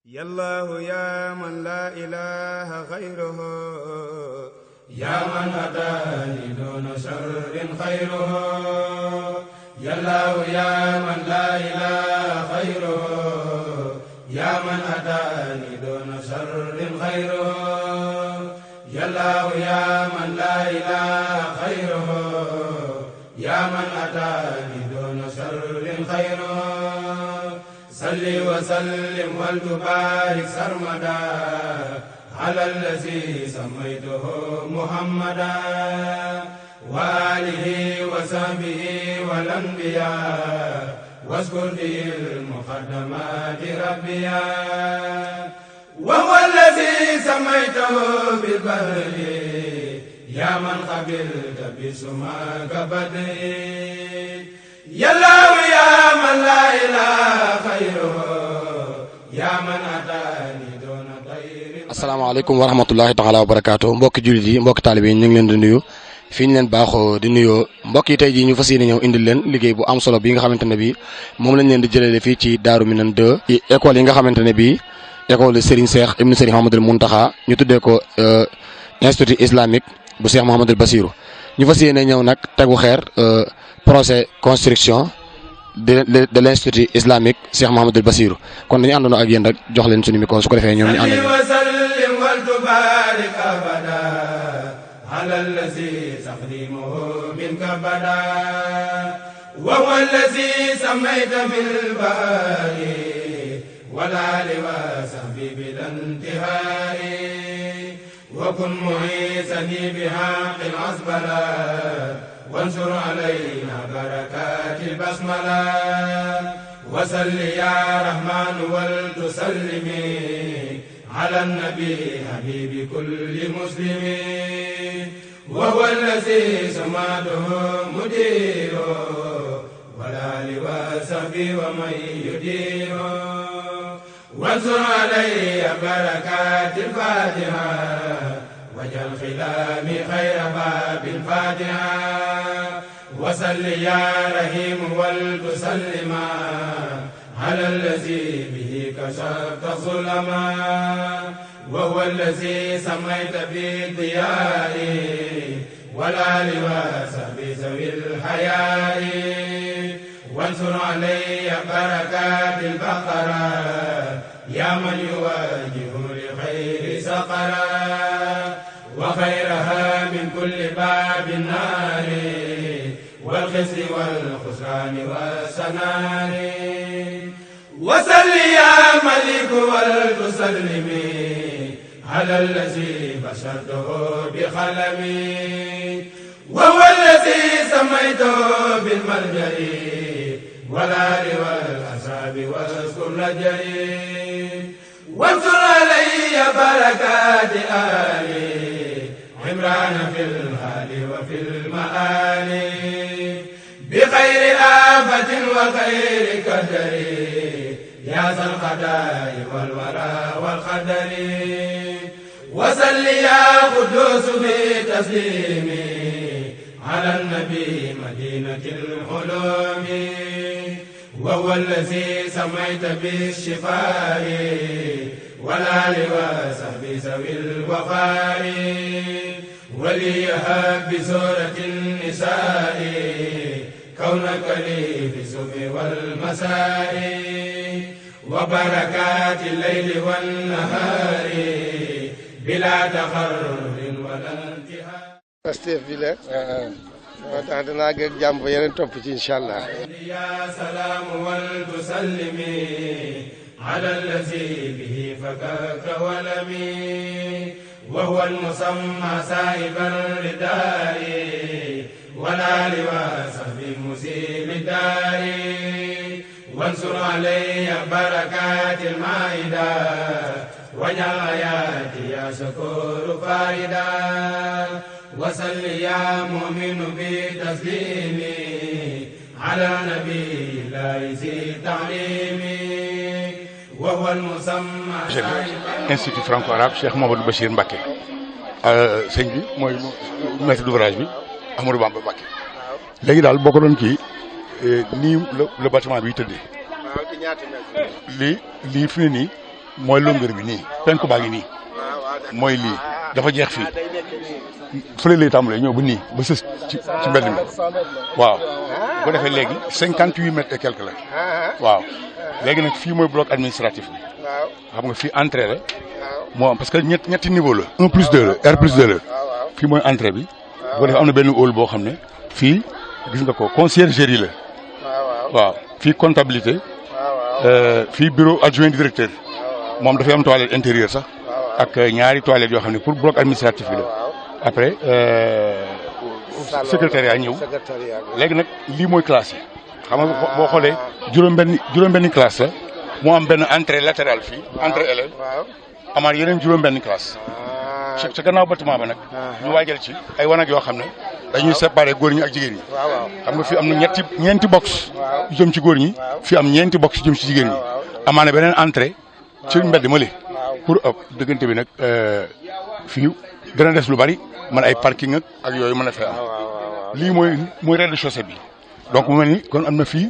يا الله يا من لا إله غيره يا من هداني دون شر خيره يا الله يا من لا إله غيره يا من هداني دون شر خيره يا الله يا من لا إله غيره يا من هداني دون شر خيره صل وسلم وتبارك سرمدا على الذي سميته محمدا وآله وصحبه والأنبياء واذكر به المقدمات ربيا وهو الذي سميته بالبدر يا من قبلت بسماك بدر يا الله يا من لا إله خيره يا من أتاني دون طير. asalaamaaleykum wa rahmatullahi taala wa barakaatu mbokki jullit yi mbokki taalibe yi ñu ngi leen di nuyu fi ñu leen baaxoo di nuyoo mbokk yi tey jii ñu fas yéene ñëw indil leen liggéey bu am solo bi nga xamante ne bii moom lañ leen di jëlale fii ci Daaru Minane 2 ci école yi nga xamante ne bii école Serigne Cheikh ibnu Serigne Mouhamadoul Mountakha ñu tuddee ko institut islamique bu Cheikh Mouhamadoul Bassirou ñu fas yéene ñëw nag tegu xeer projet construction de l'institut islamique Cheikh Mouhamadoul Bassirou kon dañu àndoon ak yéen rek jox leen suñu micro su ko defee ñoom ñu ànd على الذي تقديمه منك بدا وهو الذي سميت بالباري والآل وصحبه بلا انتهاء وكن معيسني بحق العصبلة وانشر علينا بركات البسملة وصل يا رحمن ولتسلمي على النبي حبيب كل مسلم وهو الذي سماته مدير والآل وصحبه ومن يدير وانصر علي بركات الفاتحة واجعل خلامي خير باب الفاتحة وصل يا رحيم ولتسلما على الذي به كشفت الظلما وهو الذي سميت بالضياء والآل وصحبه ذوي الحياء وانصر علي بركات البقرة يا من يواجه لخير سقرا وخيرها من كل باب النار والخزي والخسران والسنار وصل يا ملك ولتسلمي على الذي بشرته بخلمي وهو الذي سميته بالملجأ والآل والأصحاب واذكر لجئي وانصر علي بركات آلي عمران في الحال وفي المآل بخير آفة وخير قدر يا ذا القضاء والورى والقدر وصل يا قدوس بتسليمي على النبي مدينة الحلوم وهو الذي سميت بالشفاء والآل وصحبه ذوي الوفاء وليهب بسورة النساء كونك لي في الصبح والمساء وبركات الليل والنهار بلا تخرج ولا انتهاء. Pastef bi la moo tax danaa gën jàmm ba yeneen topp ci incha allah. يا سلام ولتسلمي على الذي به فكك ولمي وهو المسمى سائب الرداء والآل وصحبه مسيب الدار وانصر علي بركات المائدة واجعل حياتي يا شكور فاردا وصل يا مؤمن بتسليمي على نبي لا يزيد تعليمي وهو المسمى Institut franco-arabe Cheikh Mouhamadoul Bachir Mbacké sëñ bi mooy maître d'ouvrage bi Amadou Bamba Mbacké léegi daal boo ko doon kii nii la bâtiment bi tëddee. waaw di ñaata mètre. lii fi ne nii mooy longueur bi nii penku baa ngi nii mooy lii dafa jeex fii fële lay tàmbalee ñëw ba nii ba sës ci mbedd mi waaw bu ko defee léegi 58 mètres et quelque la waaw léegi nag fii mooy bloc administratif bi xam nga fii entrée la moo am parce que ñetti niveau la 1+2 la R+2 la fii mooy entrée bi bu ko defee am na benn hall boo xam ne fii gis nga ko conciergerie la waaw fii comptabilité fii bureau adjoint directeur moom dafay am toilette intérieure sax ak ñaari toilettes yoo xam ne pour bloc administratif bi la après secrétariat ñëw léegi nag lii mooy classe yi xam nga boo xoolee juróom-benni classe la moo am benn entrée latérale fii entrée élève amaat yeneen juróom-benni classe ca gannaaw bâtiment ba nag ñu waajal ci ay wanag yoo xam ne dañuy séparer góor ñi ak jigéen ñi xam nga fii am na ñeenti box yu jëm ci góor ñi fii am ñeenti box yu jëm ci jigéen ñi amaana beneen entrée ci mbedd ma li pour dëggante bi nag fii dana des lu bari man ay parking ak yooyu mën a fee am lii mooy rez-de-chaussée bi donc mu mel ni kon am na fii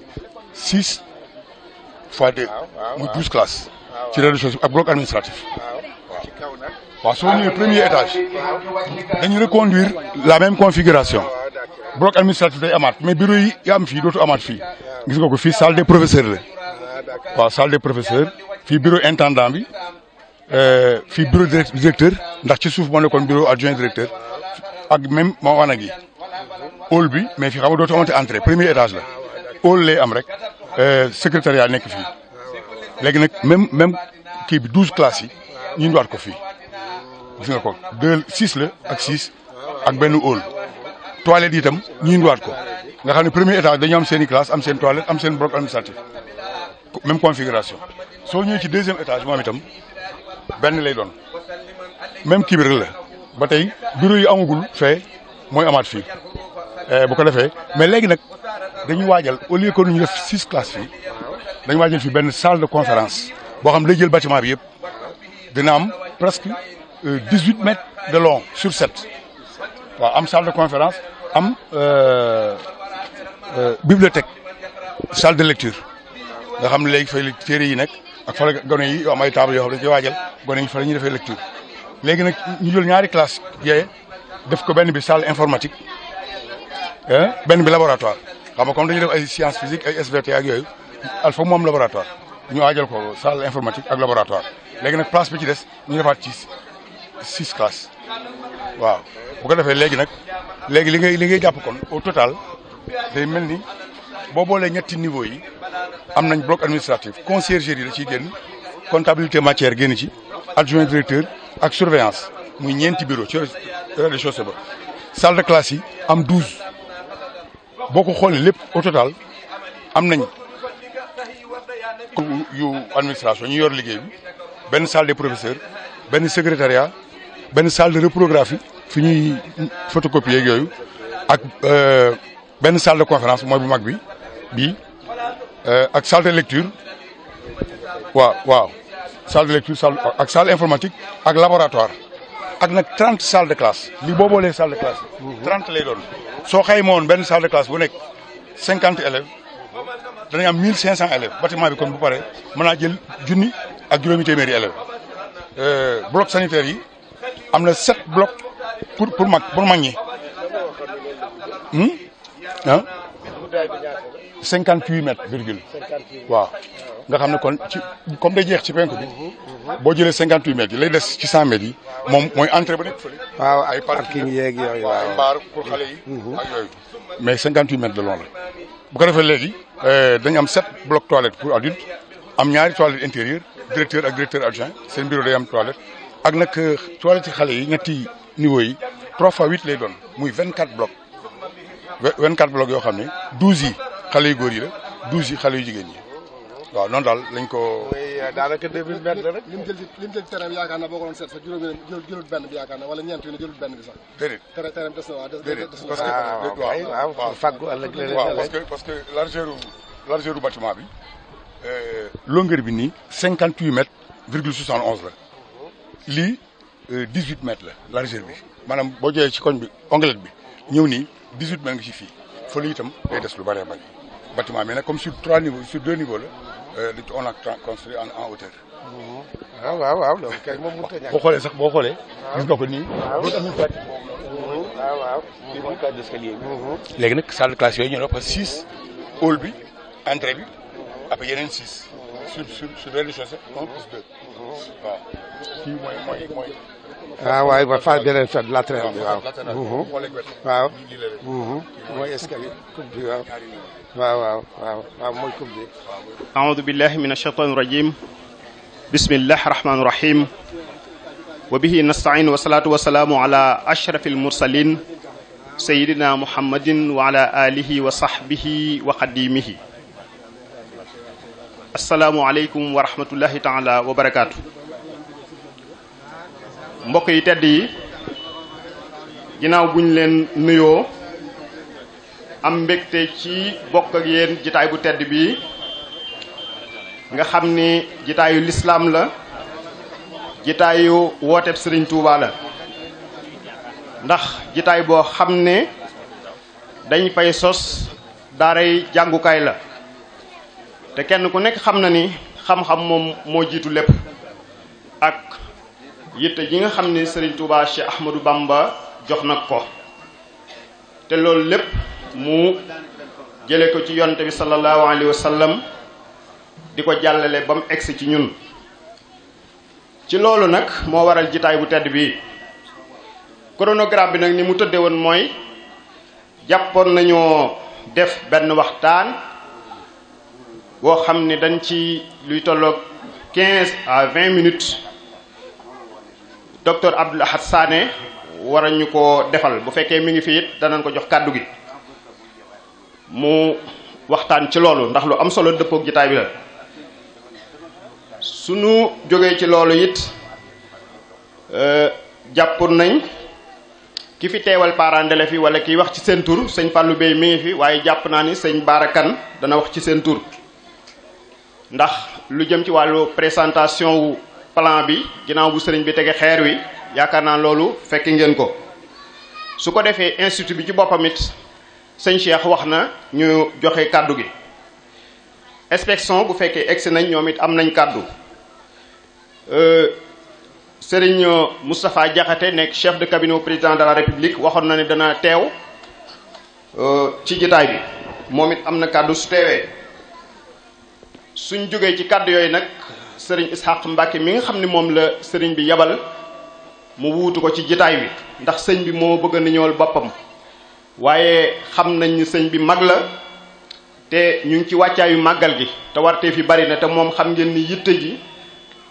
6 fois 2 muy 12 classes ci rez-de-chaussée ak bloc administratif waaw soo ñëwee premier étage dañu reconduire la même configuration bloc administratif day amaat mais bureau yi am fii dootu amaat fii gis nga ko fii salle des professeurs la waaw salle des professeurs fii bureau intendant bi fii bureau directeur ndax ci suuf moo nekkoon bureau adjoint directeur ak même moo wanag yi hall bi mais fii xam nga dootu amante entrée premier étage la hall lay am rek secrétariat nekk fii léegi nag même kii bi 12 classes yi ñu indiwaat ko fii gis nga ko 6 la ak 6 ak benn hall toilette yi itam ñu indiwaat ko nga xam ne premier étage dañu am seen i classe am seen toilette am seen bloc administratif même configuration soo ñëwee ci deuxième étage moom itam benn lay doon même kii bi rek la ba tey bureau yi amagul fee mooy amaat fii bu ko defee mais léegi nag dañuy waajal au lieu que ñu def 6 classes fii dañu waajal fii benn salle de conférence boo xam ne day jël bâtiment bi yëpp dina am presque 18 mètres de long sur 7 waaw am salle de conférence am bibliothèque salle de lecture nga xam ne léegi fay téere yi nekk ak fa la gone yi am ay table yoo xam ne dañ koy waajal gone yi fa la ñuy defee lecture léegi nag ñu jël ñaari classe yee def ko benn bi salle informatique benn bi laboratoire xam nga comme dañuy def ay sciences physiques ay SVT ak yooyu alpha moom laboratoire ñu waajal ko salle informatique ak laboratoire léegi nag place bi ci des ñu defaat ci 6 classes waaw bu ko defee léegi nag léegi li ngay jàpp kon au total day mel ni boo boolee ñetti niveau yi am nañ bloc administratif conciergerie la ciy génn comptabilité matière génn ci adjoint directeur ak surveillance muy ñeenti bureau ci rez-de-chaussée ba salle de classe yi am 12 boo ko xoolee lépp au total am nañ yu administration ñu yor liggéey bi benn salle des professeurs benn secrétariat benn salle de reprographie fi ñuy photocopier yooyu ak benn salle de conférence mooy bu mag bi bii ak salle de lecture waaw salle de lecture ak salle informatique ak laboratoire ak nag 30 salles de classe li boo boolee salle de classe 30 lay doon soo xayma woon benn salle de classe bu nekk 50 élèves danañ am 1500 élèves bâtiment bi kon bu pare mën naa jël junni ak juróomi téeméeri élèves bloc sanitaire yi am na 7 blocs pour mag ñi ah 58 mètres virgule waaw nga xam ne kon ci comme day jeex ci penku bi boo jëlee 58 mètres yi lay des ci 100 mètres yi moom mooy entrée ba nekk fële. waaw ay parking yeeg yooyu ay mbaar pour xale yi. ak yooyu mais 58 mètres de long la. bu ko defee léegi dañu am 7 blocs toilettes pour adulte am ñaari toilettes intérieures directeur ak directeur adjoint seen bureau day am toilette ak nag toilettes yi xale yi ñetti niveau yi 3 fois 8 lay doon muy 24 blocs 24 blocs yoo xam ne 12 yi xale yu góor yi la 12 yi xale yu jigéen ñi waaw noonu daal lañ ko. mooy daanaka 2000 mètres la rek. lim jël ci terrain bi yaakaar naa boo ko doon seet sax juróomi jëlut benn bi yaakaar naa wala ñeent yi ne jëlut benn bi sax. déedéet terrain des na waaw déedéet parce que waaw faggu ëllëg waaw parce que largeur du bâtiment bi longueur bi nii 58 mètres virgule 71 la lii 18 mètres la largeur bi maanaam boo jëlee ci koñ bi onglet bi ñëw nii 18 mètres nga ci fii fële itam day des lu bëree bëri bâtiment mais nag comme sur 3 niveaux sur 2 niveaux la on a construit en hauteur waaw loolu kay moom mënut a ñàkk. boo xoolee sax boo xoolee. gis nga ko nii. waaw waaw. lii mooy cage d'escalier bi. léegi nag salle de classe yooyu ñu ne parce que 6 hall bi entrée bi après yeneen 6 sur rez-de-chaussée 1 plus 2 waaw kii mooy. waaye ba fa beneen fet latéral bi waaw. waaw. mooy escalier coupe bi waaw mooy coupe bi. aoudu billahi min ashaytani rajim bismillahi rahmani rahim wa bihi nastain wa salatu wa salaamu ala ashrafil mursalin sayidina muhammadin wa ala alihi wa sahbihi wa qadimihi assalaamu aleykum wa rahmatullahi taala wa barakaatu. mbokk yi tedd yi ginnaaw buñ leen nuyoo am mbégte ci bokk ak yéen jitaay bu tedd bi nga xam ni jitaayu lislaam la, jitaayu wooteb Sëriñ Tuuba la, ndax jitaay boo xam ne dañ fay sos daaray jàngukaay la te kenn ku nekk xam na ni xam-xam moom moo jiitu lépp ak yitte ji nga xam ni Sëriñ Tuuba Cheikh Ahmadou Bamba jox nag ko te loolu lépp mu jële ko ci yonte bi sallallahu alayhi wa sallam di ko jàllale ba mu egsi ci ñun. ci loolu nag moo waral jitaay bu tedd bi chronogramme bi nag ni mu tëdde woon mooy jàppoon nañoo def benn waxtaan boo xam ne dañ ci luy tolloog 15 à 20 minutes docteur Abdoul Ahad Sané war ñu ko defal bu fekkee mi ngi fi it danañ ko jox kàddu gi mu waxtaan ci loolu ndax lu am solo dëppook jitaay bi la. suñu jógee ci loolu it jàppoon nañ ki fi teewal parent d'élèves fi wala kiy wax ci seen tur sëñ Fallou Bey mi ngi fi waaye jàpp naa ni sëñ Barakan dana wax ci seen tur ndax lu jëm ci wàllu présentation wu plan bi ginnaaw bu sëriñ bi tege xeer wi yaakaar naa loolu fekk ngeen ko. su ko defee institut bi ci boppam it sëñ Cheikh wax na ñu joxe kàddu gi. inspection bu fekkee egsi nañ ñoom it am nañ kàddu Serigne Moustapha Diakhaté nekk chef de cabinet au président de la République waxoon na ne dana teew ci jotaay bi moom it am na kàddu su teewee. suñ jógee ci kàddu yooyu nag Serigne Ishaq Mbacke mi nga xam ne moom la Serigne bi yabal mu wuutu ko ci jotaay bi ndax sëñ bi moo bëgg na ñëwal boppam waaye xam nañ ni sëñ bi mag la. te ñu ngi ci wàccaayu màggal gi te warte fi bari na te moom xam ngeen ni yitte ji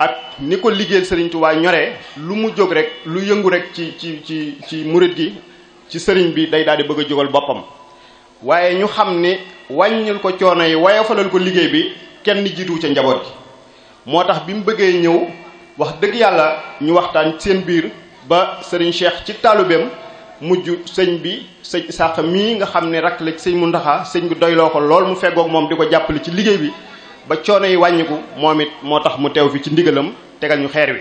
ak ni ko liggéeyal Sëriñ Tuubaa ñoree lu mu jóg rek lu yëngu rek ci murit gi ci sëriñ bi day daal di bëgg a jógal boppam waaye ñu xam ni wàññil ko coono yi woyofalal ko liggéey bi kenn jiitu ca njaboot gi moo tax bi mu bëggee ñëw wax dëgg yàlla ñu waxtaan seen biir ba Sëriñ Cheikh ci taalubeem mujj sëñ bi sëñ Isaaxa mii nga xam ne rak la sëñ Muntaxa sëñ bi doyloo ko lool mu feggoog moom di ko jàppale ci liggéey bi ba coono yi wàññiku moom it moo tax mu teew fi ci ndigalam tegal ñu xeer wi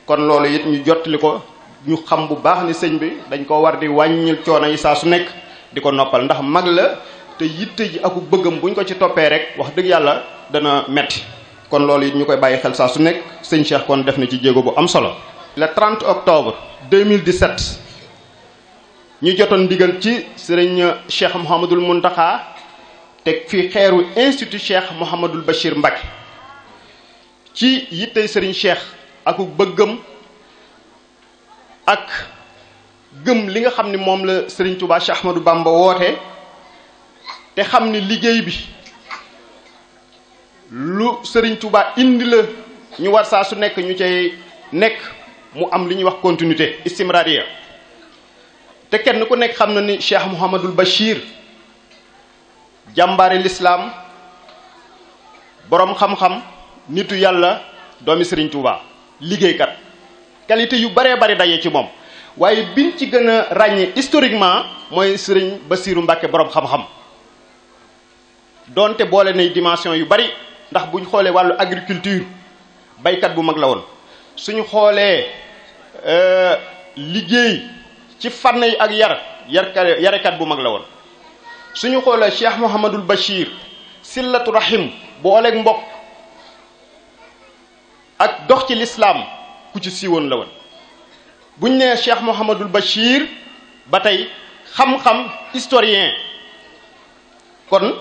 kon loolu it ñu jottali ko ñu xam bu baax ni sëñ bi dañ ko war di wàññil coono yi saa su nekk di ko noppal ndax mag la te yitte ji aku bëggam buñ ko ci toppee rek wax dëgg yàlla dana metti kon loolu it ñu koy bàyyi xel saa su nekk sëñ Cheikh kon def na ci jéego bu am solo. le 30 octobre 2017 ñu jotoon ndigal ci sëriñ Cheikh Mouhamadul Mountakha teg fii xeeru institut Cheikh Mouhamadul Bachir Mbacké ci yittey sëriñ Cheikh aku bëggam ak gëm li nga xam ni moom la sëriñ Touba Cheikh Ahmadou Bamba woote te xam ni liggéey bi lu sëriñ Touba indi la ñu war saa su nekk ñu cay nekk mu am li ñuy wax continuité istimrariya te kenn ku nekk xam na ni Cheikh Mouhamadul Bachir jàmbaari lislaam boroom xam-xam nitu yàlla doomi Serigne Touba liggéeykat qualité yu baree bari daje ci moom waaye biñ ci gën a ràññee historiquement mooy Serigne Bassirou Mbacké boroom xam-xam donte boole nay dimension yu bari ndax buñ xoolee wàllu agriculture baykat bu mag la woon suñu xoolee liggéey ci fànn yi ak yarekat bu mag la woon suñu xoolee Cheikh Mouhamadul Bachir sillatu rahim booleeg mbokk ak dox ci lislaam ku ci siiwoon la woon. buñ nee Cheikh Mouhamadul Bachir ba tey xam-xam historien kon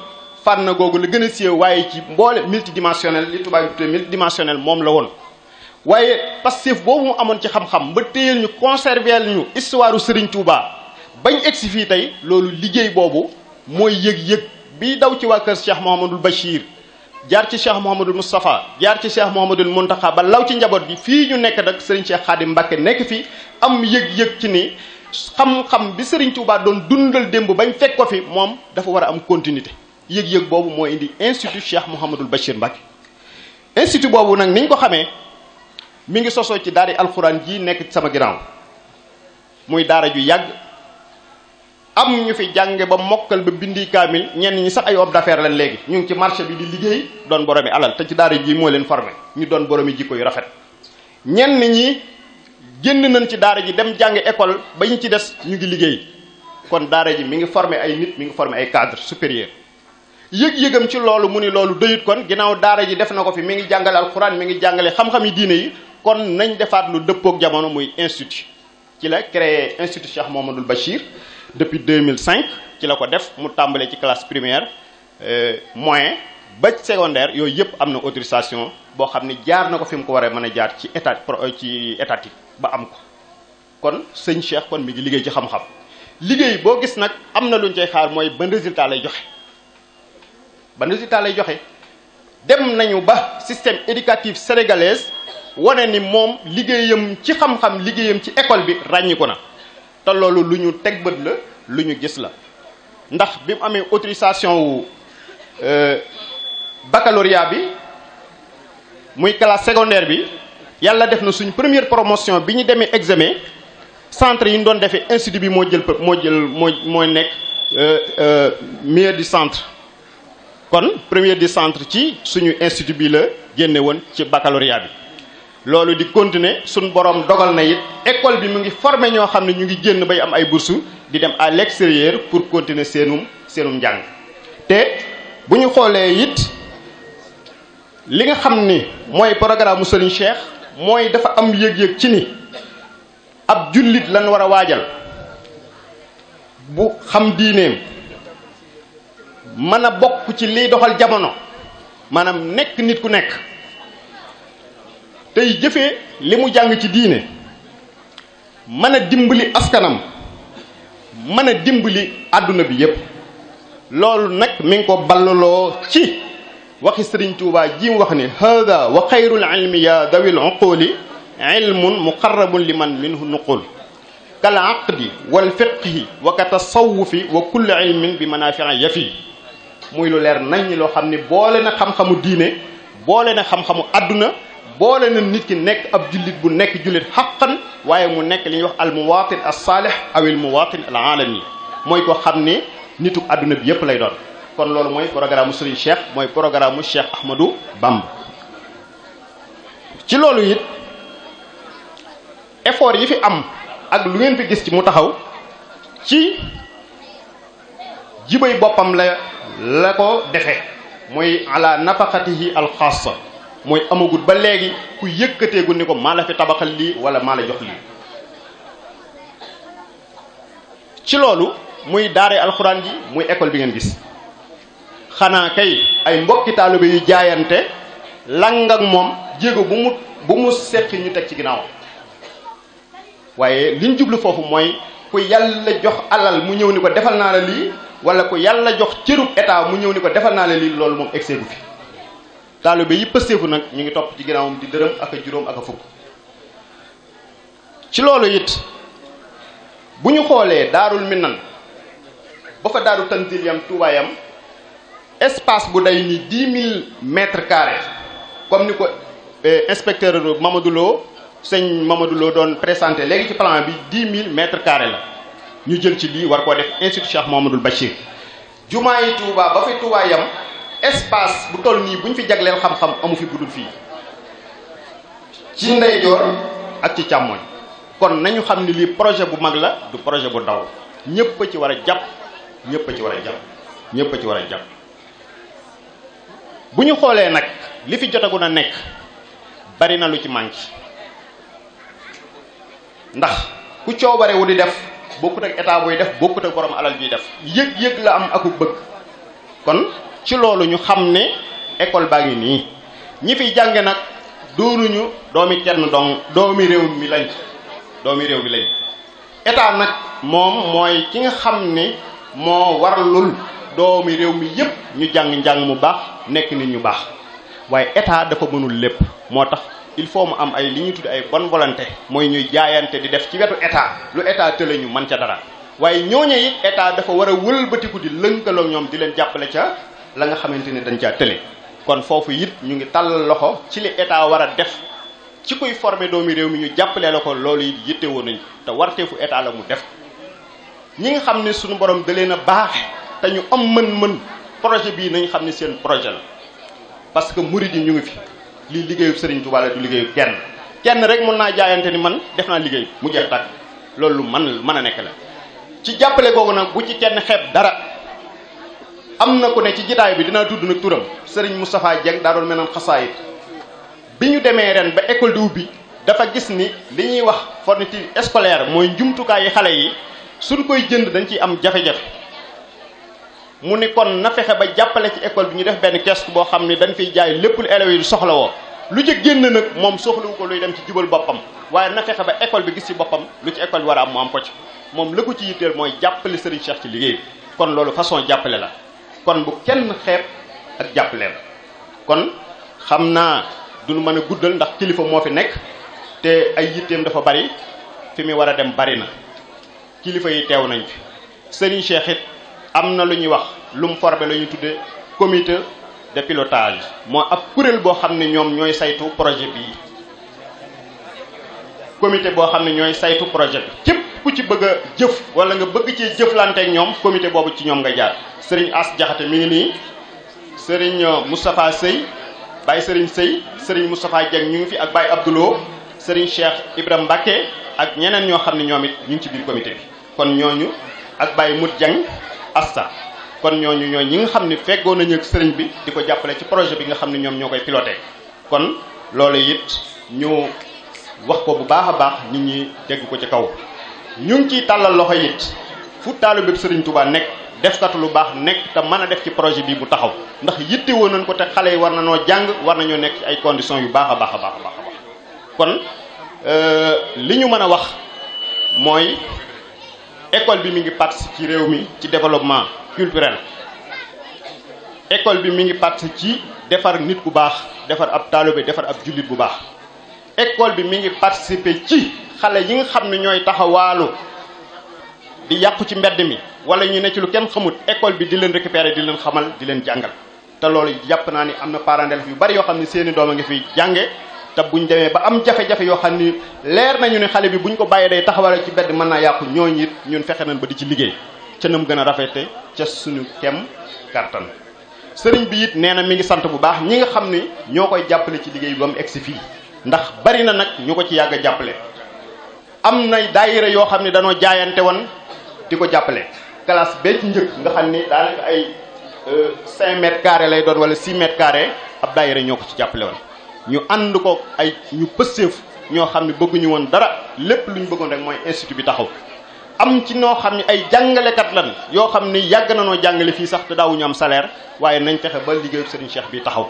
fànn googu la gën a siiw waaye ci mboole multidimensionnel li tubaab yi tuddee multidimensionnel moom la woon. waaye passif boobu mu amoon ci xam-xam ba téyel ñu conserver ñu histoire Serigne Touba bañ egsi fii tey loolu liggéey boobu mooy yëg-yëg bi daw ci waa kër Cheikh Mouhamadul Bachir jaar ci Cheikh Mouhamadul Moustapha jaar ci Cheikh Mouhamadul Mountakha ba law ci njaboot bi fii ñu nekk nag Serigne Cheikh Khadim Mbacké nekk fi am yëg-yëg ci ni xam-xam bi Serigne Touba doon dundal démb bañ fekk ko fi moom dafa war a am continuité yëg-yëg boobu moo indi institut Cheikh Mouhamadul Bachir Mbacké. institut boobu nag niñ ko xamee mi ngi sosoo ci daara alxuraan ji nekk sama ginnaaw muy daara ju yàgg am ñu fi jànge ba mokkal ba bindi kaamil ñenn ñi sax ay homme d'affaires lañ léegi ñu ngi ci marché bi di liggéey doon boromi alal te ci daara ji moo leen formé ñu doon boromi jikko yu rafet. ñenn ñi génn nañ ci daara ji dem jàng école ba ñu ci des ñu ngi liggéey kon daara ji mi ngi formé ay nit mi ngi formé ay cadre supérieur. yëg-yëgam ci loolu mu ni loolu doyut kon ginnaaw daara ji def na ko fi mi ngi jàngale alxuraan mi ngi jàngale xam-xam yi diine yi kon nañ defaat lu dëppook jamono muy institut ci la créé institut Cheikh Mouhamadoul Bachir depuis 2005 ci la ko def mu tàmbalee ci classe primaire moyen ba secondaire yooyu yëpp am na autorisation boo xam ne jaar na ko fi mu ko waree mën a jaar ci étatique ba am ko kon sëñ Cheikh kon mi ngi liggéey ci xam-xam liggéey boo gis nag am na luñ cay xaar mooy ban résultat lay joxe dem nañu ba système éducatif sénégalaise wane ni moom liggéeyam ci xam-xam liggéeyam ci école bi ràññiku na te loolu lu ñu teg bët la lu ñu gis la ndax bi mu amee autorisation wu baccalauréat bi muy classe secondaire bi yàlla def na suñ première promotion bi ñu demee examen centre yi ñu doon defee institut bi moo nekk meilleur du centre kon premier du centre ci suñu institut bi la génne woon ci baccalauréat bi loolu di continuer suñ borom dogal na it école bi mu ngi formé ñoo xam ne ñu ngi génn bay am ay bourse di dem à l'extérieur pour continuer seenum njàng te bu ñu xoolee it li nga xam ni mooy programme mu Serigne Cheikh mooy dafa am yëg-yëg ci ni ab jullit lan war a waajal bu xam diineem mën a bokk ci liy doxal jamono maanaam nekk nit ku nekk tey jëfee li mu jàng ci diine mën a dimbali askanam mën a dimbali àdduna bi yépp loolu nag mi ngi ko ballaloo ci waxi Sëriñ Tuubaa ji mu wax ni hada wa xayrul ilmi ya dawil uquli ilmun muqarrabun liman minhu nuqul kal aqdi wal fiqhi wa ka tasawufi wa kulli ilmin bi manaafi'a yafi muy lu leer nañ loo xam ni boole na xam-xamu diine boole na xam-xamu àdduna boole na nit ki nekk ab jullit bu nekk jullit xaqan waaye mu nekk li ñuy wax al muwatin as saalih aw al muwatin al alami mooy ko xam ni nitu àdduna bi yépp lay doon kon loolu mooy programme mu Serigne Cheikh mooy programme mu Cheikh Ahmadou Bamba ci loolu it effort yi fi am ak lu ngeen fi gis ci mu taxaw ci jibay boppam la ko defe mooy ala nafaqatihi al xaasa mooy amagut ba léegi ku yëkkateegu ni ko maa la fi tabaxal lii wala maa la jox lii ci loolu muy daare alxuraan ji muy école bi ngeen gis xanaa kay ay mbokki taalibe yu jaayante lang ak moom jéego bu mu seqi ñu teg ci ginnaaw waaye liñ jublu foofu mooy ku yàlla jox alal mu ñëw ni ko defal naa la lii wala ku yàlla jox cërub état mu ñëw ni ko defal naa la lii loolu moom egseegu fi taalibe yi pësteefu nag ñu ngi topp ci ginnaawam di dërëm ak a juróom ak a fukk ci loolu it bu ñu xoolee daarul minan ba fa daaru tantil yam tuubaayam espace bu day ni 10 000 mètres carrés comme ni ko inspecteur Mamadou Lo sëñ Mamadou Lo doon présenté léegi ci plan bi 10 000 mètres carrés la ñu jël ci lii war koo def institut Cheikh Mouhamadoul Bachir jumaa yi Touba ba fi tuubaayam espace bu toll nii bu ñu fi jagleel xam-xam amu fi budul fii ci ndeyjoor ak ci càmmoñ kon nañu xam ni lii projet bu mag la du projet bu ndaw ñëpp a ci war a jàpp ñëpp a ci war a jàpp ñëpp a ci war a jàpp bu ñu xoolee nag li fi jotagu na nekk bari na lu ci manqué ndax ku coobare wu di def bokkut ak état buy def bokkut ak borom alal juy def yëg-yëg la am aku bëgg kon ci loolu ñu xam ne école baa ngi nii ñi fiy jànge nag doonuñu doomi kenn dong doomi réew mi lañ état nag moom mooy ki nga xam ne moo warlul doomi réew mi yépp ñu jàng mu baax nekk nit ñu baax waaye état dafa mënul lépp moo tax il faut mu am ay li ñuy tudd ay bonne volonté mooy ñuy jaayante di def ci wetu état lu état tële ñu mën ca dara waaye ñooñe it état dafa war a wëlbatiku di lënkaloo ñoom di leen jàppale ca la nga xamante ne dañ caa tële kon foofu it ñu ngi tàllal loxo ci li état war a def ci kuy former doomi réew mi ñu jàppalee la ko loolu it yittewoo nañ te warteefu état la mu def ñi nga xam ne suñu borom da leen a baaxe te ñu am mën-mën projet bii nañ xam ne seen projet la parce que murid yi ñu ngi fi lii liggéeyu Serigne Touba la du liggéeyu kenn rek mën naa jaayante ni man def naa liggéey mu jeex tàkk loolu mën a nekk la ci jàppale googu nag bu ci kenn xeeb dara am na ku ne ci jitaay bi dinaa tudd nag turam Serigne Moustapha Dieng daa doon mel ne xasaayit bi ñu demee ren ba école di ubbi dafa gis ni li ñuy wax fourniture scolaire mooy njumtukaay yi xale yi suñ koy jënd dañ ciy am jafe-jafe mu ni kon na fexe ba jàppale ci école bi ñu def benn kiosque boo xam ne dañ fiy jaay lépp lu élèves yi soxla woo lu ci génn nag moom soxlawu ko luy dem ci jubal boppam waaye na fexe ba école bi gis ci boppam lu ci école bi war a am mu am ko ci moom la ko ci yitteel mooy jàppale Serigne Cheikh ci liggéey bi kon loolu façon jàppale la kon bu kenn xeeb ak jàppale la kon xam naa duñu mën a guddal ndax kilifa moo fi nekk te ay yitteem dafa bari fi mu war a dem bari na kilifa yi teew nañ fi Serigne Cheikh it am na lu ñuy wax lu mu formé la ñuy tuddee comité de pilotage moo ab kuréel boo xam ne ñoom ñooy saytu projet bii comité boo xam ne ñooy saytu projet bi képp ku ci bëgg a jëf wala nga bëgg ci jëflanteek ñoom comité boobu ci ñoom nga jaar Serigne As Jaxate mi ngi nii Serigne Moustapha Sey Baye Serigne Sey Serigne Moustapha Dieng ñu ngi fi ak Baye Abdoulo Serigne Cheikh Ibrahima Mbacké ak ñeneen ñoo xam ne ñoom it ñu ngi ci biir comité bi kon ñooñu ak Baye Mout Dieng Asta kon ñooñu ñooy ñi nga xam ne feggoo nañu ak sëriñ bi di ko jàppale ci projet bi nga xam ne ñoom ñoo koy piloté kon loolu it ñu wax ko bu baax a baax nit ñi dégg ko ci kaw ñu ngi ciy tàllal loxo it fu taalibe Sëriñ Tuubaa nekk defkatu lu baax nekk te mën a def ci projet bi bu taxaw ndax yitte woon nañ ko te xale yi war na noo jàng war nañoo nekk ci ay conditions yu baax a baax a baax a baax kon li ñu mën a wax mooy école bi mi ngi participer ci réew mi ci développement culturel école bi mi ngi participer ci defar nit ku baax defar ab taalibe defar ab jullit bu baax école bi mi ngi participer ci xale yi nga xam ne ñooy taxawaalu di yàqu ci mbedd mi wala ñu ne ci lu kenn xamut école bi di leen récupérer di leen xamal di leen jàngal te loolu jàpp naa ni am na parents d'élèves yu bari yoo xam ne seeni doom a ngi fiy jànge te buñ demee ba am jafe-jafe yoo xam ni leer nañu ne xale bi buñ ko bàyyee day taxawale ci mbedd mën naa yàqu ñooñu it ñun fexe nañ ba di ci liggéey ca nam gën a rafete ca suñu kem kàttan sëriñ bi it nee na mi ngi sant bu baax ñi nga xam ni ñoo koy jàppale ci liggéey bi ba mu egsi fii ndax bari na nag ñu ko ci yàgg a jàppale am na daayira yoo xam ne dañoo jaayante woon di ko jàppale classe bee ci njëkk nga xam ni daanaka ay 5 mètres carrés lay doon wala 6 mètres carrés ab daayira ñoo ko ci jàppale woon ñu ànd ko ay ñu pëseef ñoo xam ne bëgguñu woon dara lépp lu ñu bëggoon rek mooy institut bi taxaw am ci noo xam ne ay jàngalekat lan yoo xam ni yàgg na noo jàngale fii sax te daawuñu am salaire waaye nañ fexe ba liggéeyu Serigne Cheikh bi taxaw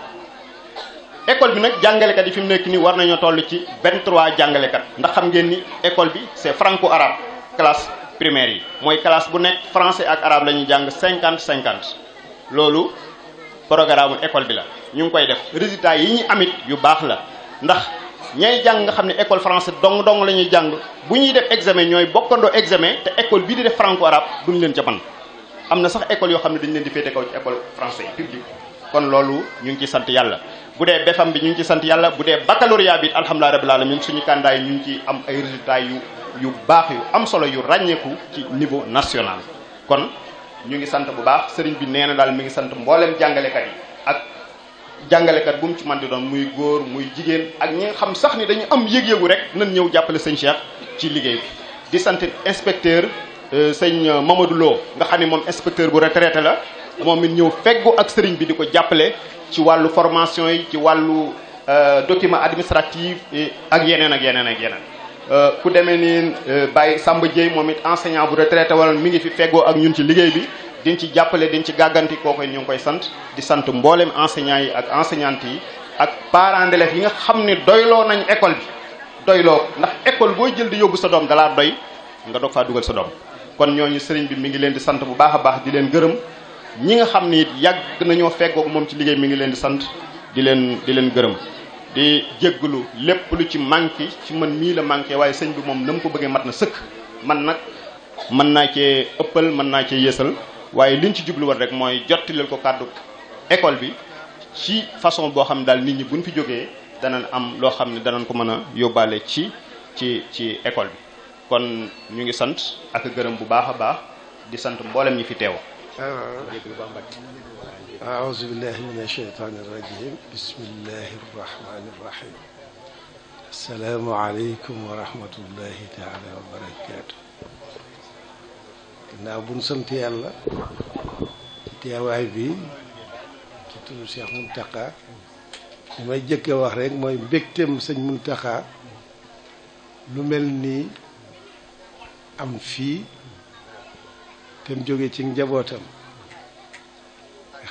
école bi nag jàngalekat yi fi mu nekk nii war nañoo toll ci 23 jàngalekat ndax xam ngeen ni école bi c'est franco-arabe classe primaire yi mooy classe bu nekk français ak arabe la ñuy jàng 50-50 loolu programme école bi la ñu ngi koy def résultat yi ñu amit yu baax la ndax ñay jàng nga xam ne école français dong la ñuy jàng bu ñuy def examen ñooy bokkandoo examen te école bii di def franco arabe duñ leen ca ban am na sax école yoo xam ne dañ leen di féete kaw ci école français publique kon loolu ñu ngi ci sant yàlla bu dee BFEM bi ñu ngi ci sant yàlla bu dee baccalauréat bi alhamdulilah rabbil alamin suñu candidat yi ñu ngi ci am ay résultats yu baax yu am solo yu ràññeeku ci niveau national kon ñu ngi sant bu baax sëriñ bi nee na daal mi ngi sant mboolem jàngalekat yi ak jàngalekat bu mu ci man di doon muy góor muy jigéen ak ñi nga xam sax ni dañu am yëg-yëgu rek nañ ñëw jàppale sëñ Cheikh ci liggéey bi di sant inspecteur sëñ Mamadou Lo nga xam ne moom inspecteur bu retraité la moom it ñëw feggu ak sëriñ bi di ko jàppale ci wàllu formation yi ci wàllu document administratif ak yeneen ak yeneen ak yeneen ku demee ni Baye Samba Dieye moom it enseignant bu retraité wala mi ngi fi feggoo ak ñun ci liggéey bi diñ ci jàppale diñ ci gàgganti kooku ñu ngi koy sant di sant mboolem enseignants yi ak enseignantes yi ak parents d'élèves yi nga xam ne doyloo nañ école bi doyloo ndax école booy jël di yóbbu sa doom dalaa doy nga doog faa dugal sa doom kon ñooñu sëriñ bi mi ngi leen di sant bu baax a baax di leen gërëm ñi nga xam ni it yàgg nañoo feggoog moom ci liggéey mi ngi leen di sant di leen gërëm di jégglu lépp lu ci manqué ci man mii la manqué waaye sëñ bi moom na mu ko bëggee mat na sëkk man nag mën naa cee ëppal mën naa cee yéesal waaye liñ ci jublu woon rek mooy jottileel ko kàddu école bi ci façon boo xam ne daal nit ñi buñ fi jógee danañ am loo xam ne danañ ko mën a yóbbaale ci école bi kon ñu ngi sant ak gërëm bu baax a baax di sant mboolem ñi fi teew. أعوذ بالله من الشيطان الرجيم بسم الله الرحمن الرحيم السلام عليكم ورحمة الله تعالى وبركاته ginnaaw bu ñu sant yàlla ci teewaay bi ci turu Cheikh Mountakha li may jëkk a wax rek mooy mbégteem sëñ Mountakha lu mel nii am fii te mu jóge ci njabootam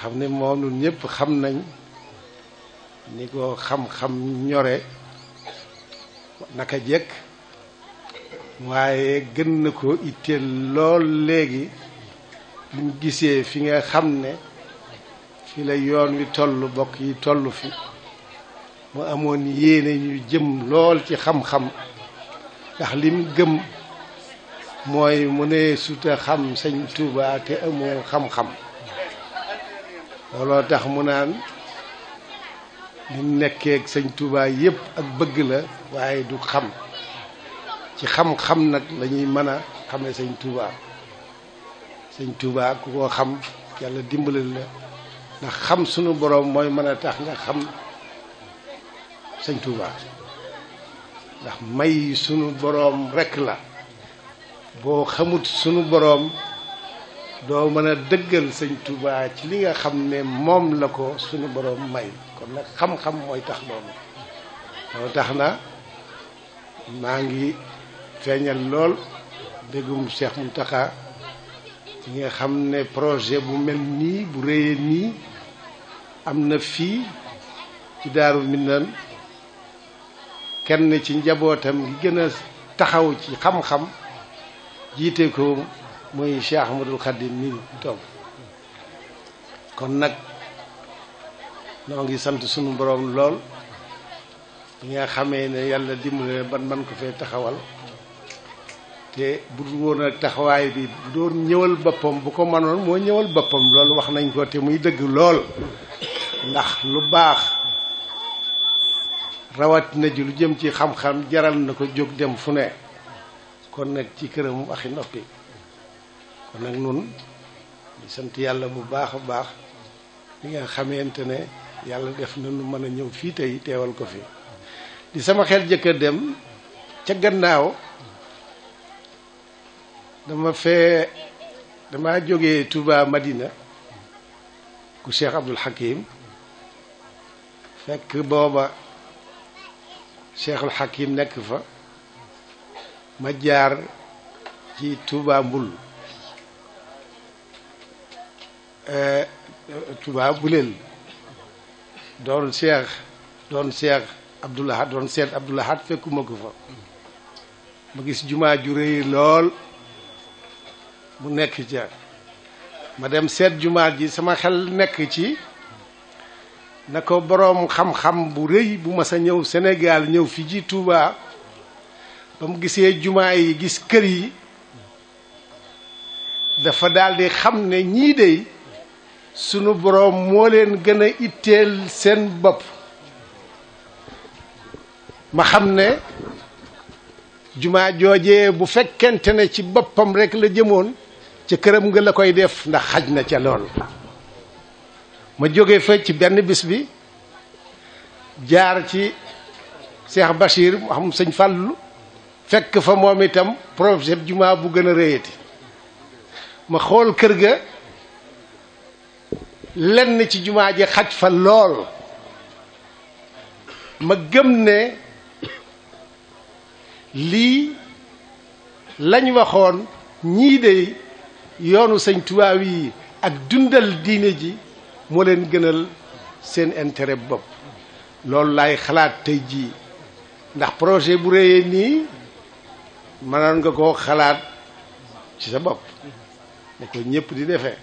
xam ne moom ñun ñëpp xam nañ ni ko xam-xam ñore naka jekk waaye gën na ko itteel lool léegi liñ gisee fi nga xam ne fi la yoon wi toll bokk yi toll fi mu amoon yéene ñu jëm lool ci xam-xam ndax lim gëm mooy mu ne suta xam sëñ Tuuba te amoo xam-xam looloo tax mu naan lim nekkee ak sëñ Tuuba yépp ak bëgg la waaye du xam ci xam-xam nag la ñuy mën a xamee sëñ Tuuba ku ko xam yàlla dimbali la ndax xam sunu boroom mooy mën a tax nga xam sëñ Tuuba ndax may sunu boroom rekk la boo xamut sunu boroom doo mën a dëggal sëñ Tuuba ci li nga xam ne moom la ko sunu boroom may kon nag xam-xam mooy tax loolu loolu tax na maa ngi feeñal lool déggum Cheikh Mountakha ci nga xam ne projet bu mel nii bu réyee nii am na fii ci Daaru Minaan kenn ci njabootam gi gën a taxaw ci xam-xam jiite ko muy Cheikh Ahmadul Khadim mi toog kon nag noo ngi sant sunu borom lool bi nga xamee ne yàlla dimbali ban man ko fee taxawal te bu dul woon ak taxawaay bi bu doon ñëwal boppam bu ko mënoon moo ñëwal boppam loolu wax nañ ko te muy dëgg lool ndax lu baax rawat na ji lu jëm ci xam-xam jaral na ko jóg dem fu ne kon nag ci këram waxi noppi kon nag nun di sant yàlla bu baax a baax li nga xamante ne yàlla def na nu mën a ñëw fii tey teewal ko fi di sama xel jëkk dem ca gannaaw dama jógee Touba Madina ku Cheikh Abdoul Hakim fekk booba Cheikhul Hakim nekk fa ma jaar ci Touba Mbul Touba Buleel doon Cheikh Abdoul Ahad doon seet Abdoul Ahad fekkuma ko fa ma gis jumaa ju rëy lool mu nekk ca ma dem seet jumaa ji sama xel nekk ci na ko boroom xam-xam bu rëy bu ma sa ñëw Sénégal ñëw fi ji Touba ba mu gisee jumaa yi gis kër yi dafa daldi xam ne ñii dey sunu boroom moo leen gën a itteel seen bopp ma xam ne jumaa joojee bu fekkente ne ci boppam rekk la jëmoon ca këram nga la koy def ndax xaj na ca lool ma jóge fa ci benn bis bi jaar ci Cheikh Bachir mu xam sëñ Fàllu fekk fa moom itam projet jumaa bu gën a réyati ma xool kër ga lenn ci jumaa ji xaj fa lool ma gëm ne lii lañ waxoon ñii de yoonu sëñ Tuubaa yi ak dundal diine ji moo leen gënal seen intérêt bopp loolu laay xalaat tey jii ndax projet bu réyee nii mënoon nga koo xalaat ci sa bopp ne ko ñëpp di defee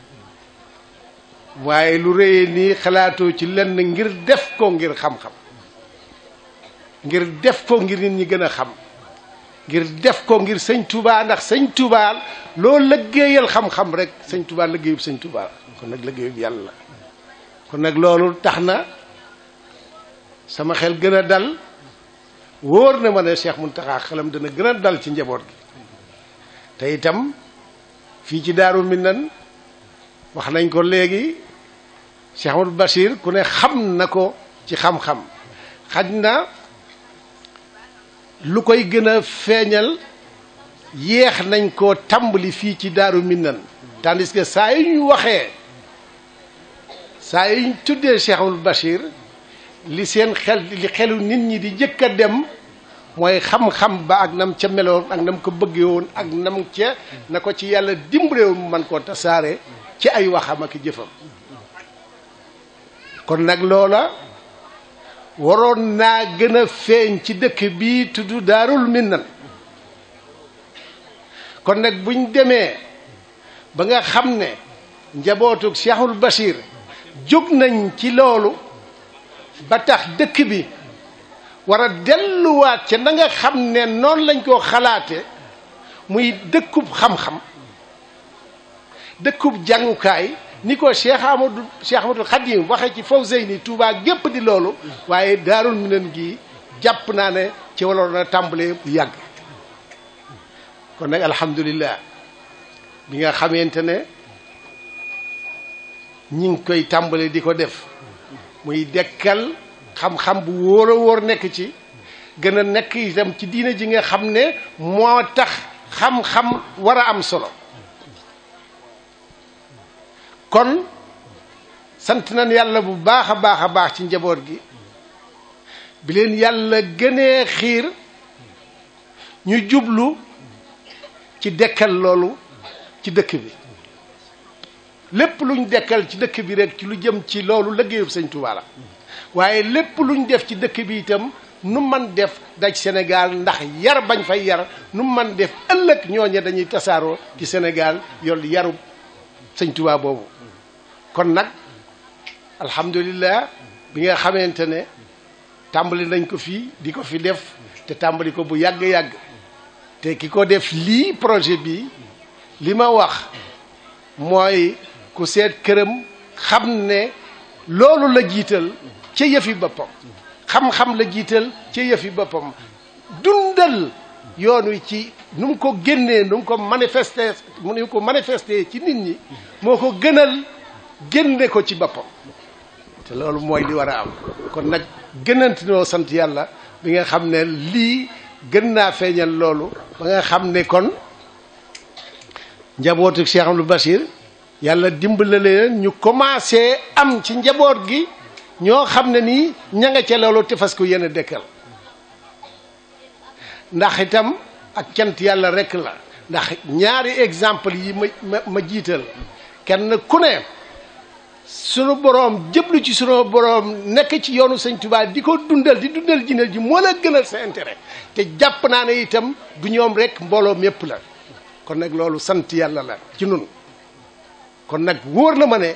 waaye lu réyee nii xalaatoo ci lenn ngir def ko ngir xam-xam ngir def ko ngir nit ñi gën a xam ngir def ko ngir sëñ Touba ndax sëñ Touba loo liggéeyal xam-xam rek sëñ Touba liggéeyub sëñ Touba kon nag liggéeyub yàlla kon nag loolu tax na sama xel gën a dal wóor na ma ne Cheikh Mountakha xelam dana gën a dal ci njaboot gi te itam fii ci Daaru Minaan wax nañ ko léegi Cheikh Amadou Bachir ku ne xam na ko ci xam-xam xaj na lu koy gën a feeñal yéex nañ koo tàmbali fii ci Daaru Minaan tandis que saa yu ñu waxee saa yu ñu tuddee Cheikh Amadou Bachir li seen xel li xelu nit ñi di jëkk a dem mooy xam-xam ba ak nam ca meloon ak nam ko bëggee woon ak nam ca na ko ci yàlla dimbale woon mu man koo tasaare ci ay waxam ak jëfam kon nag loola waroon naa gën a feeñ ci dëkk bii tudd Daarul Minaan kon nag buñ demee ba nga xam ne njabootu Cheikhul Bachir jóg nañ ci loolu ba tax dëkk bi war a delluwaat ca na nga xam ne noonu lañ koo xalaate muy dëkkub xam-xam dëkkub jàngukaay ni ko Cheikh Ahmadul Khadim waxe ci Fawzeyni Touba gépp di loolu waaye Daarul Minaan gi jàpp naa ne ci waloon na tàmbalee bu yàgg kon nag alhamdulillah bi nga xamante ne ñi ngi koy tàmbale di ko def muy dekkal xam-xam bu wóor a wóor nekk ci gën a nekk itam ci diine ji nga xam ne moo tax xam-xam war a am solo kon sant nañ yàlla bu baax a baax a baax ci njaboot gi bi leen yàlla gënee xiir ñu jublu ci dekkal loolu ci dëkk bi lépp luñ dekkal ci dëkk bi rek ci lu jëm ci loolu liggéeyub sëñ Tuubaa la waaye lépp luñ def ci dëkk bi itam nu man def daj Sénégal ndax yar bañ fay yar nu man def ëllëg ñooñe dañuy tasaaroo ci Sénégal yor yarub sëñ Tuubaa boobu kon nag alhamdulillah bi nga xamante ne tàmbali nañ ko fii di ko fi def te tàmbali ko bu yàgg-yàgg te ki ko def lii projet bi li ma wax mooy ku seet këram xam ne loolu la jiital ca yëfi boppam xam-xam la jiital ca yëfi boppam dundal yoon wi ci nu mu ko génnee nu mu ko manifesté ci nit ñi moo ko gënal génne ko ci boppam te loolu mooy li war a am kon nag gënantinoo sant yàlla bi nga xam ne lii gën naa feeñal loolu ba nga xam ne kon njabootu Cheikh Amadou Bachir yàlla dimbale leen ñu commencé am ci njaboot gi ñoo xam ne nii ña nga ca loolu te fas ko yéene dekkal ndax itam ak cant yàlla rek la ndax ñaari exemple yi ma jiital kenn ku ne sunu boroom jëblu ci sunu boroom nekk ci yoonu sëñ Tuubaa di ko dundal di dundal jineel ji moo la gënal sa intérêt te jàpp naa ne itam du ñoom rek mbooloo mépp la kon nag loolu sant yàlla la ci nun kon nag wóor na ma ne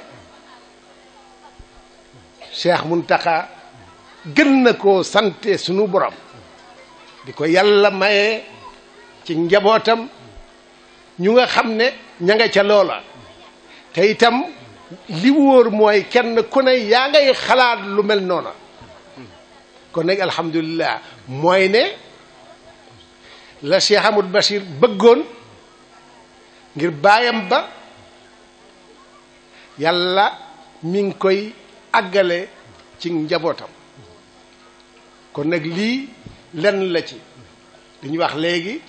Cheikh Mountakha gën na koo sante sunu borom di ko yàlla maye ci njabootam ñu nga xam ne ña nga ca loola te itam li wóor mooy kenn ku ne yaa ngay xalaat lu mel noona kon nag alhamdulillah mooy ne la Cheikh Amadou Bachir bëggoon ngir baayam ba yàlla mi ngi koy àggale ci njabootam kon nag lii lenn la ci li ñu wax léegi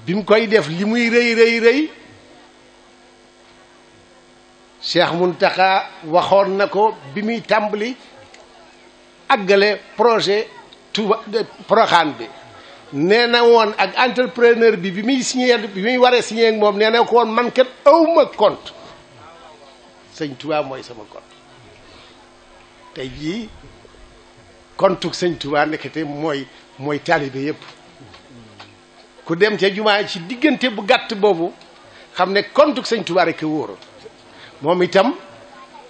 bi mu koy def li muy rëy Cheikh Mountakha waxoon na ko bi muy tàmbali àggale projet Touba Porokhane bi nee na woon ak entrepreneur bi muy signé bi muy waree signé ak moom nee na ko woon man kat awma compte sëñ Touba mooy sama compte tey jii compte sëñ Touba nekkate mooy taalibe yëpp ku dem ca jumaa ci diggante bu gàtt boobu xam ne compte sëñ Touba rek wóor moom itam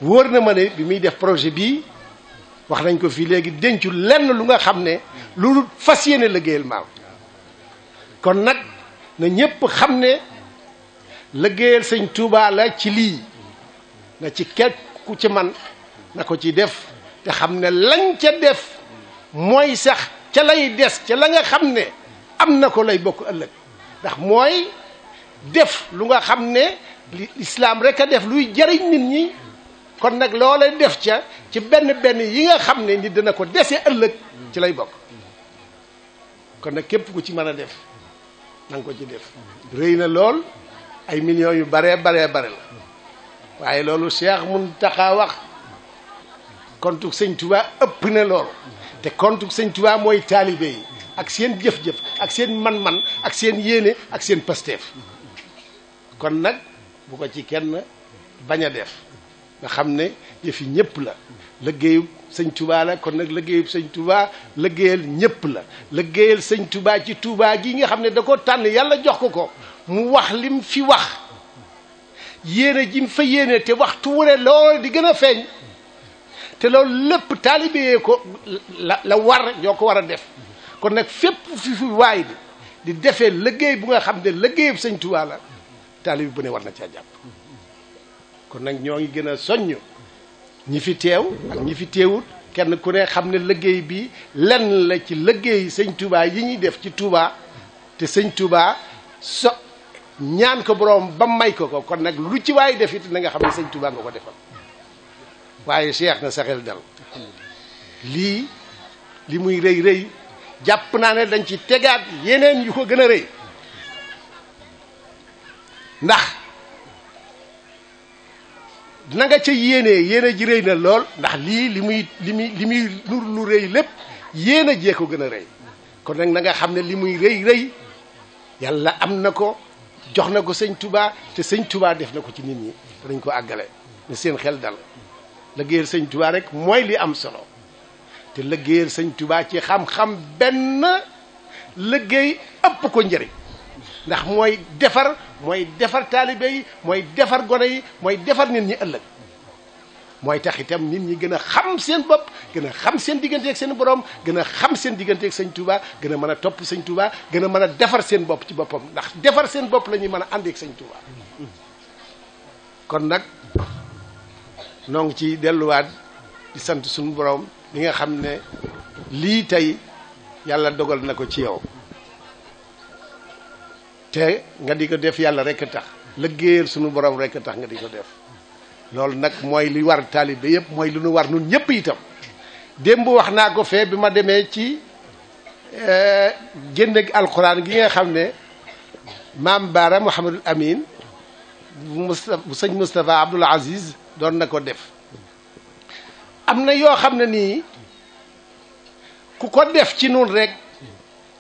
wóor na ma ne bi muy def projet bii wax nañ ko fii léegi dencu lenn lu nga xam ne lu fas yéene liggéeyal maam kon nag na ñépp xam ne liggéeyal sëñ Touba la ci lii na ci képp ku ci man na ko ci def te xam ne lañ ca def mooy sax ca lay des ca la nga xam ne am na ko lay bokk ëllëg ndax mooy def lu nga xam ne lislaam rek a def luy jariñ nit ñi kon nag loola def ca ci benn yi nga xam ne nit dana ko dese ëllëg ci lay bokk kon nag képp ku ci mën a def na nga ko ci def rëy na lool ay millions yu bare la waaye loolu Cheikh Mountakha wax kontuk sëñ Touba ëpp na loolu te kontuk sëñ Touba mooy taalibe yi ak seen jëf-jëf ak seen man-man ak seen yéene ak seen pasteef kon nag bu ko ci kenn bañ a def nga xam ne yëfi ñëpp la liggéeyu sëñ Touba la kon nag liggéeyu sëñ Touba liggéeyal ñëpp la liggéeyal sëñ Touba ci Touba gi nga xam ne da ko tànn yàlla jox ko mu wax lim fi wax yéene ji mu fa yéene te waxtu wu ne loolu di gën a feeñ te loolu lépp taalibe ko la war ñoo ko war a def kon nag fépp fi waay di defee liggéey bu nga xam ne liggéeyu sëñ Touba la taalibe bu ne war na caa jàpp kon nag ñoo ngi gën a soññ ñi fi teew ak ñi fi teewut kenn ku ne xam ne liggéey bi lenn la ci liggéey sëñ Touba yi ñuy def ci Touba te sëñ Touba ñaan ko borom ba may ko kon nag lu ci waay def it na nga xam ne sëñ Touba nga ko defal waaye Cheikh na sa xel dal lii li muy rëy jàpp naa ne dañ ci tegaat yeneen yu ko gën a rëy ndax na nga ca yéene ji rëy na lool ndax lii li muy lu rëy lépp yéene jee ko gën a rëy kon nag na nga xam ne li muy rëy yàlla am na ko jox na ko sëñ Touba te sëñ Touba def na ko ci nit ñi dañ ko àggale ne seen xel dal liggéeyal sëñ Touba rek mooy li am solo te liggéeyal sëñ Touba ci xam-xam benn liggéey ëpp ko njëriñ ndax mooy defar taalibe yi mooy defar gone yi mooy defar nit ñi ëllëg mooy tax itam nit ñi gën a xam seen bopp gën a xam seen digganteeg seen borom gën a xam seen digganteeg sëñ Touba gën a mën a topp sëñ Touba gën a mën a defar seen bopp ci boppam ndax defar seen bopp la ñuy mën a àndeeg sëñ Touba kon nag noo ngi ci delluwaat di sant suñu borom li nga xam ne lii tey yàlla dogal na ko ci yow te nga di ko def yàlla rek a tax liggéeyal suñu borom rek a tax nga di ko def loolu nag mooy li war taalibe yëpp mooy lu nu war nun ñëpp itam démb wax naa ko fee bi ma demee ci génn alxuraan gi nga xam ne maam Baara Mouhamadul Amin bu sëñ Moustapha Abdoul Aziz doon na ko def am na yoo xam ne nii ku ko def ci nun rek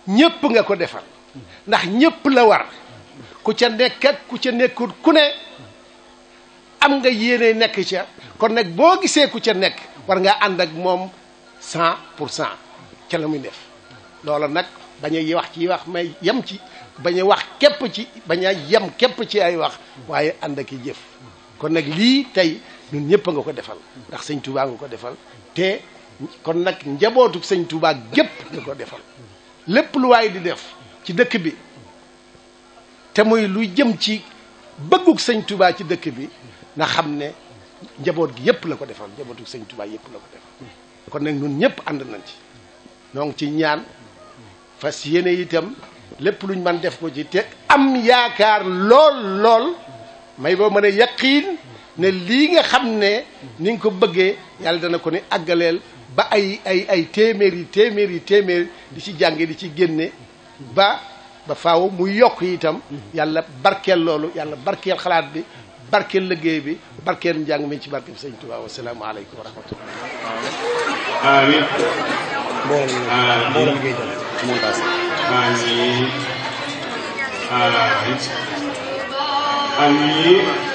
ñëpp nga ko defal ndax ñëpp la war ku ca nekk ak ku ca nekkul ku ne am nga yéene nekk ca kon nag boo gisee ku ca nekk war nga ànd ak moom 100% ca la muy def loola nag bañ a wax ci wax may yem ci bañ a wax képp ci bañ a yem képp ci ay wax waaye ànd ak i jëf kon nag lii tey ñun ñëpp nga ko defal ndax sëñ Touba nga ko defal te kon nag njabootu sëñ Touba gépp nga ko defal lépp lu waay di def ci dëkk bi te muy lu jëm ci bëgguk sëñ Touba ci dëkk bi na xam ne njaboot gi yëpp la ko defal njabootu sëñ Touba yëpp la ko defal kon nag ñun ñëpp ànd nañ ci ñoo ngi ci ñaan fas yéene itam lépp luñ mën def ko ci te am yaakaar lool may boo mën a yaqiin ne lii nga xam ne ni nga ko bëggee yàlla dana ko ne àggaleel ba ay téeméer di ci jànge di ci génne ba ba faaw muy yokk itam yàlla barkeel loolu yàlla barkeel xalaat bi barkeel liggéey bi barkeel njàng mi ci barke bi sëñ Tuubaa wasalaamu aleykum wa rahmatullah amiin mboolem ngay jël montage amiin amiin